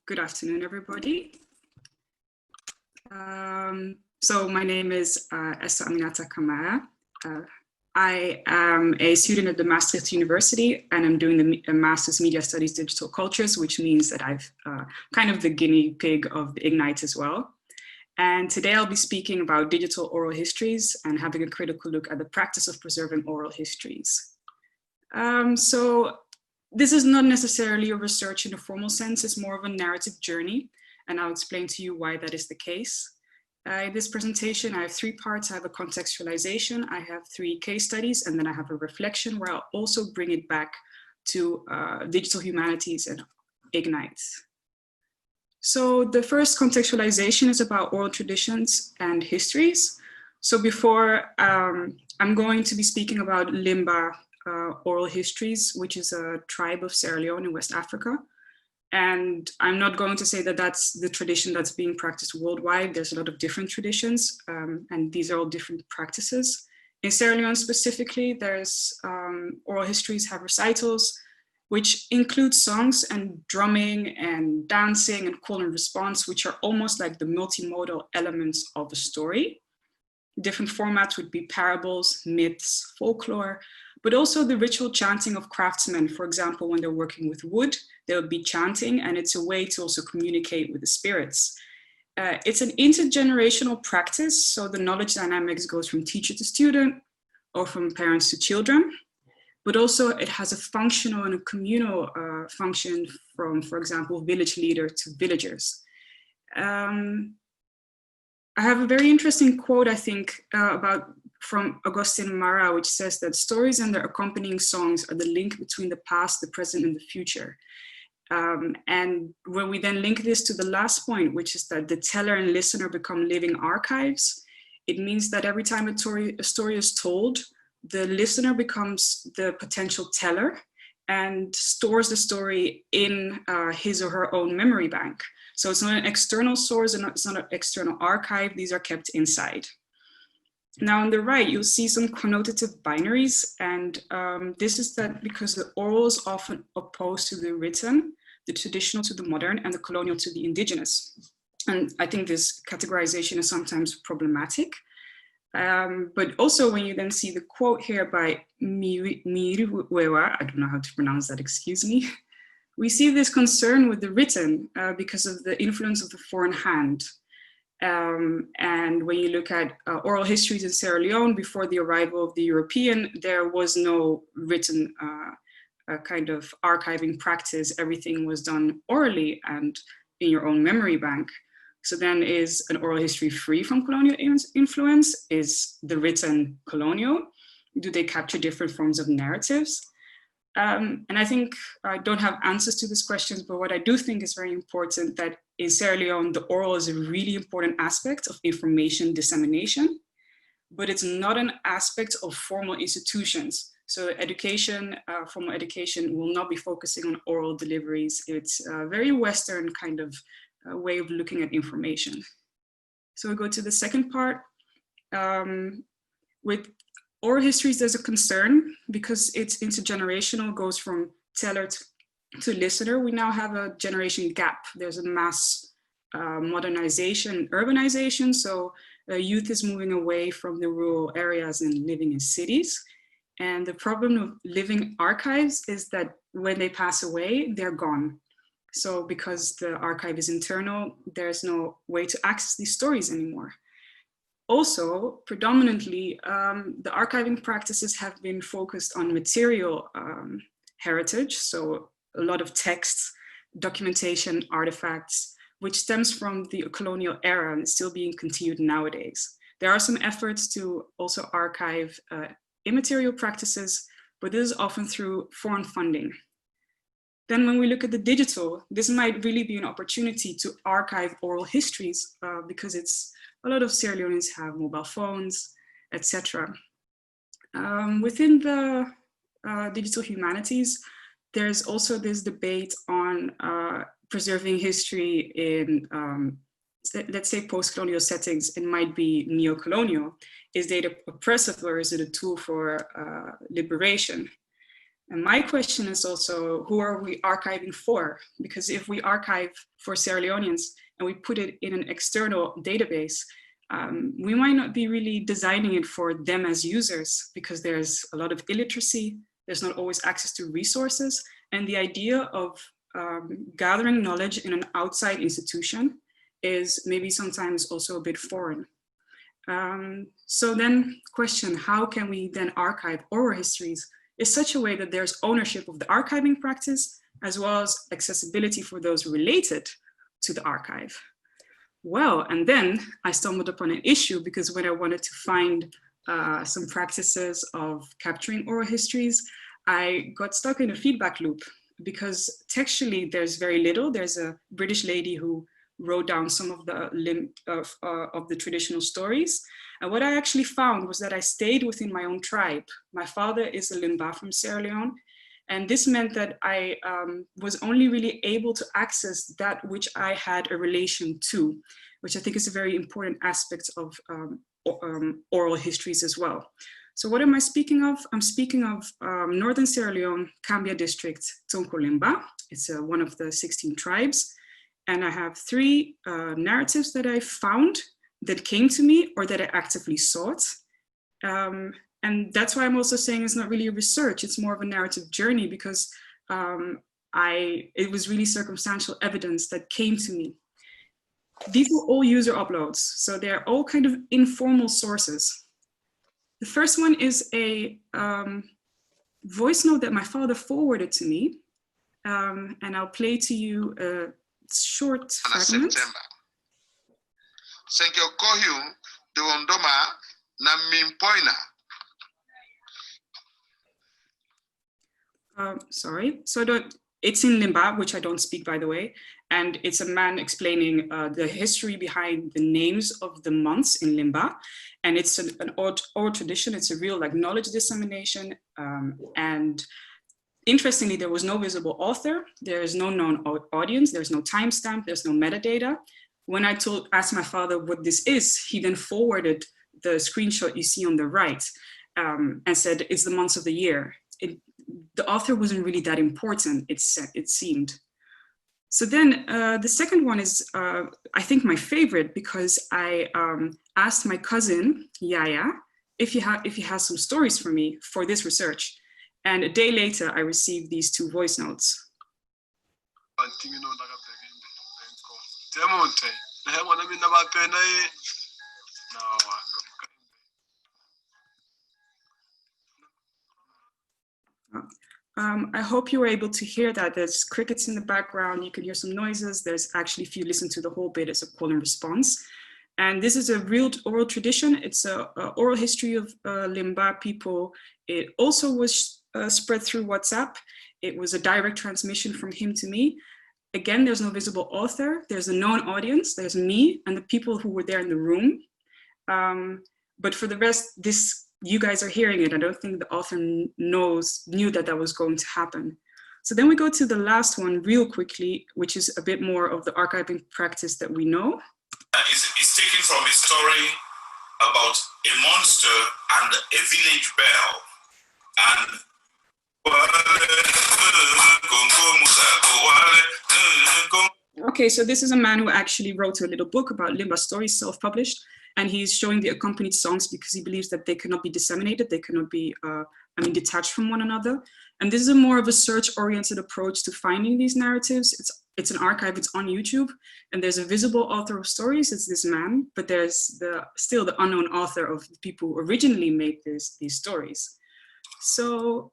Good afternoon, everybody. So my name is Esther Aminata Kamara. I am a student at the Maastricht University, and I'm doing the Master's Media Studies Digital Cultures, which means that I've kind of the guinea pig of the Ignite as well. And today I'll be speaking about digital oral histories and having a critical look at the practice of preserving oral histories. So this is not necessarily a research in a formal sense, it's more of a narrative journey, and I'll explain to you why that is the case. In this presentation, I have three parts. I have a contextualization, I have three case studies, and then I have a reflection where I'll also bring it back to digital humanities and Ignite. So the first contextualization is about oral traditions and histories. So before, I'm going to be speaking about Limba oral histories, which is a tribe of Sierra Leone in West Africa. And I'm not going to say that that's the tradition that's being practiced worldwide. There's a lot of different traditions, and these are all different practices. In Sierra Leone specifically, there's oral histories have recitals, which include songs and drumming and dancing and call and response, which are almost like the multimodal elements of a story. Different formats would be parables, myths, folklore, but also the ritual chanting of craftsmen. For example, when they're working with wood, they would be chanting, and it's a way to also communicate with the spirits. It's an intergenerational practice, so the knowledge dynamics goes from teacher to student or from parents to children, but also it has a functional and a communal function from, for example, village leader to villagers. I have a very interesting quote, I think, from Agustin Mara, which says that stories and their accompanying songs are the link between the past, the present, and the future. And when we then link this to the last point, which is that the teller and listener become living archives, it means that every time a story is told, the listener becomes the potential teller and stores the story in his or her own memory bank. So it's not an external source and it's not an external archive, these are kept inside. Now on the right, you'll see some connotative binaries, and this is that because the oral is often opposed to the written, the traditional to the modern, and the colonial to the indigenous. And I think this categorization is sometimes problematic. But also when you then see the quote here by Miriwewa, I don't know how to pronounce that, excuse me, we see this concern with the written because of the influence of the foreign hand. And when you look at oral histories in Sierra Leone before the arrival of the European, there was no written kind of archiving practice. Everything was done orally and in your own memory bank. So then, is an oral history free from colonial influence? Is the written colonial? Do they capture different forms of narratives? And I think I don't have answers to these questions, but what I do think is very important that in Sierra Leone, the oral is a really important aspect of information dissemination, but it's not an aspect of formal institutions. So education, formal education will not be focusing on oral deliveries. It's a very Western kind of way of looking at information. So we go to the second part. With oral histories, there's a concern because it's intergenerational, goes from teller to listener. We now have a generation gap. There's a mass modernization, urbanization. So youth is moving away from the rural areas and living in cities. And the problem of living archives is that when they pass away, they're gone. So because the archive is internal, there's no way to access these stories anymore. Also, predominantly, the archiving practices have been focused on material heritage. So a lot of texts, documentation, artifacts, which stems from the colonial era and is still being continued nowadays. There are some efforts to also archive immaterial practices, but this is often through foreign funding. Then when we look at the digital, this might really be an opportunity to archive oral histories because a lot of Sierra Leoneans have mobile phones, etc. Within the digital humanities, there's also this debate on preserving history in, let's say, post-colonial settings. It might be neo-colonial. Is data oppressive or is it a tool for liberation? And my question is also, who are we archiving for? Because if we archive for Sierra Leoneans and we put it in an external database, we might not be really designing it for them as users, because there's a lot of illiteracy, there's not always access to resources, and the idea of gathering knowledge in an outside institution is maybe sometimes also a bit foreign. So then question, how can we then archive oral histories in such a way that there's ownership of the archiving practice, as well as accessibility for those related to the archive? Well, and then I stumbled upon an issue, because when I wanted to find some practices of capturing oral histories, I got stuck in a feedback loop, because textually there's very little. There's a British lady who wrote down some of the traditional stories. And what I actually found was that I stayed within my own tribe. My father is a Limba from Sierra Leone. And this meant that I was only really able to access that which I had a relation to, which I think is a very important aspect of oral histories as well. So what am I speaking of? I'm speaking of Northern Sierra Leone, Cambia district, Tonko Limba. It's one of the 16 tribes. And I have 3 narratives that I found that came to me or that I actively sought. And that's why I'm also saying it's not really a research, it's more of a narrative journey, because it was really circumstantial evidence that came to me. These are all user uploads, so they're all kind of informal sources. The first one is a voice note that my father forwarded to me, and I'll play to you a short fragment. Sorry, so it's in Limba, which I don't speak, by the way, and it's a man explaining the history behind the names of the months in Limba, and it's an oral tradition. It's a real knowledge dissemination, and interestingly, there was no visible author, there is no known audience, there's no timestamp, there's no metadata. When I asked my father what this is, he then forwarded the screenshot you see on the right, and said it's the months of the year. The author wasn't really that important, it seemed. So then the second one is, I think, my favorite, because I asked my cousin, Yaya, if he has some stories for me for this research. And a day later, I received these 2 voice notes. I hope you were able to hear that. There's crickets in the background. You can hear some noises. There's actually, if you listen to the whole bit, it's a call and response. And this is a real oral tradition. It's a oral history of Limba people. It also was spread through WhatsApp. It was a direct transmission from him to me. Again, there's no visible author. There's a known audience. There's me and the people who were there in the room. But for the rest, you guys are hearing it. I don't think the author knew that was going to happen. So then we go to the last one real quickly, which is a bit more of the archiving practice that we know. It's taken from a story about a monster and a village bell. And okay, so this is a man who actually wrote a little book about Limba stories, self-published, and he's showing the accompanied songs because he believes that they cannot be disseminated, they cannot be, detached from one another. And this is a more of a search-oriented approach to finding these narratives. It's an archive, it's on YouTube, and there's a visible author of stories, it's this man, but there's still the unknown author of the people who originally made these stories. So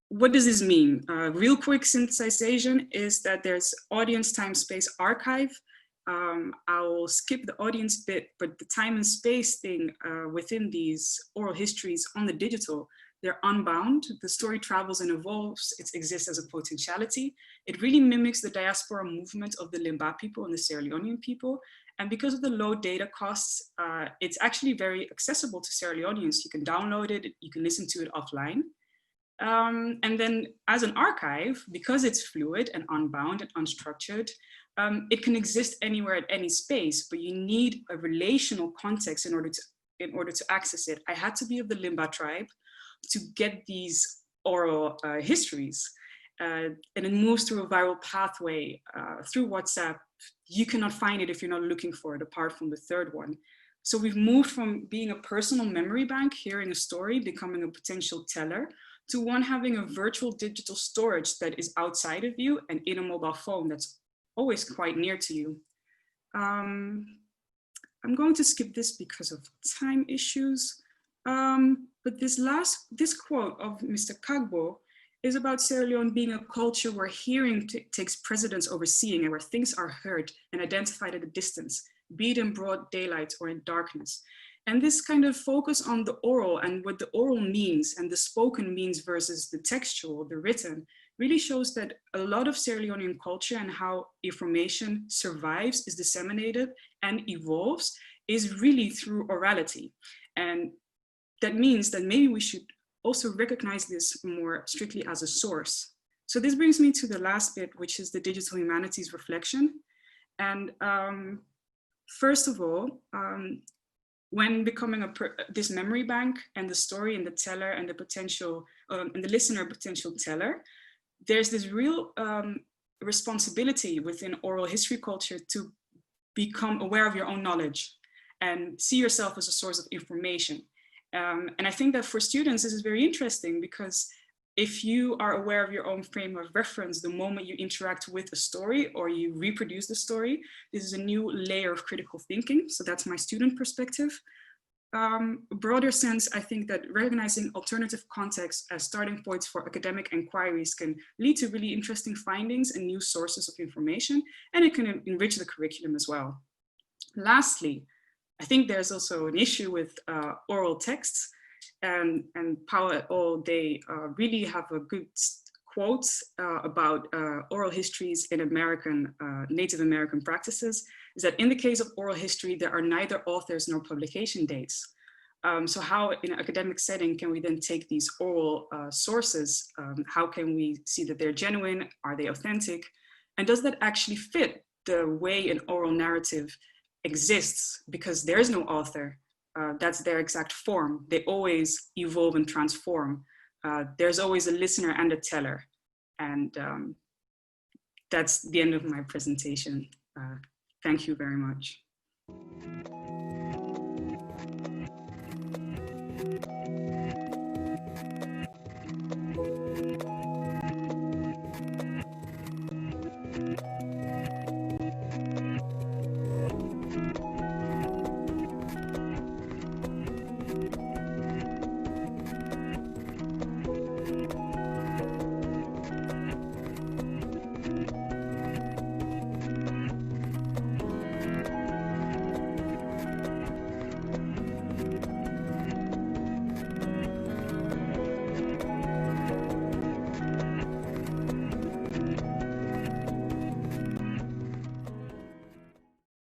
what does this mean? Real quick synthesization is that there's audience, time, space, archive. I'll skip the audience bit, but the time and space thing within these oral histories on the digital, they're unbound. The story travels and evolves. It exists as a potentiality. It really mimics the diaspora movement of the Limba people and the Sierra Leonean people. And because of the low data costs, it's actually very accessible to Sierra Leoneans. You can download it, you can listen to it offline. And then as an archive, because it's fluid and unbound and unstructured, it can exist anywhere at any space, but you need a relational context in order to access it. I had to be of the Limba tribe to get these oral histories. And it moves through a viral pathway through WhatsApp. You cannot find it if you're not looking for it, apart from the third one. So we've moved from being a personal memory bank, hearing a story, becoming a potential teller, to one having a virtual digital storage that is outside of you and in a mobile phone that's always quite near to you. I'm going to skip this because of time issues. But this quote of Mr. Kagbo is about Sierra Leone being a culture where hearing takes precedence over seeing, and where things are heard and identified at a distance, be it in broad daylight or in darkness. And this kind of focus on the oral and what the oral means and the spoken means versus the textual, the written, really shows that a lot of Sierra Leonean culture and how information survives, is disseminated and evolves is really through orality. And that means that maybe we should also recognize this more strictly as a source. So this brings me to the last bit, which is the digital humanities reflection. And first of all, when becoming this memory bank and the story and the teller and the potential and the listener potential teller, there's this real responsibility within oral history culture to become aware of your own knowledge and see yourself as a source of information. And I think that for students, this is very interesting, because if you are aware of your own frame of reference the moment you interact with a story or you reproduce the story, this is a new layer of critical thinking. So that's my student perspective. Broader sense, I think that recognizing alternative contexts as starting points for academic inquiries can lead to really interesting findings and new sources of information, and it can enrich the curriculum as well. Lastly, I think there's also an issue with oral texts, and Paul et al., they really have a good quote about oral histories in Native American practices, is that in the case of oral history, there are neither authors nor publication dates. So how in an academic setting can we then take these oral sources? How can we see that they're genuine? Are they authentic? And does that actually fit the way an oral narrative exists? Because there is no author. That's their exact form. They always evolve and transform. There's always a listener and a teller. And that's the end of my presentation. Thank you very much.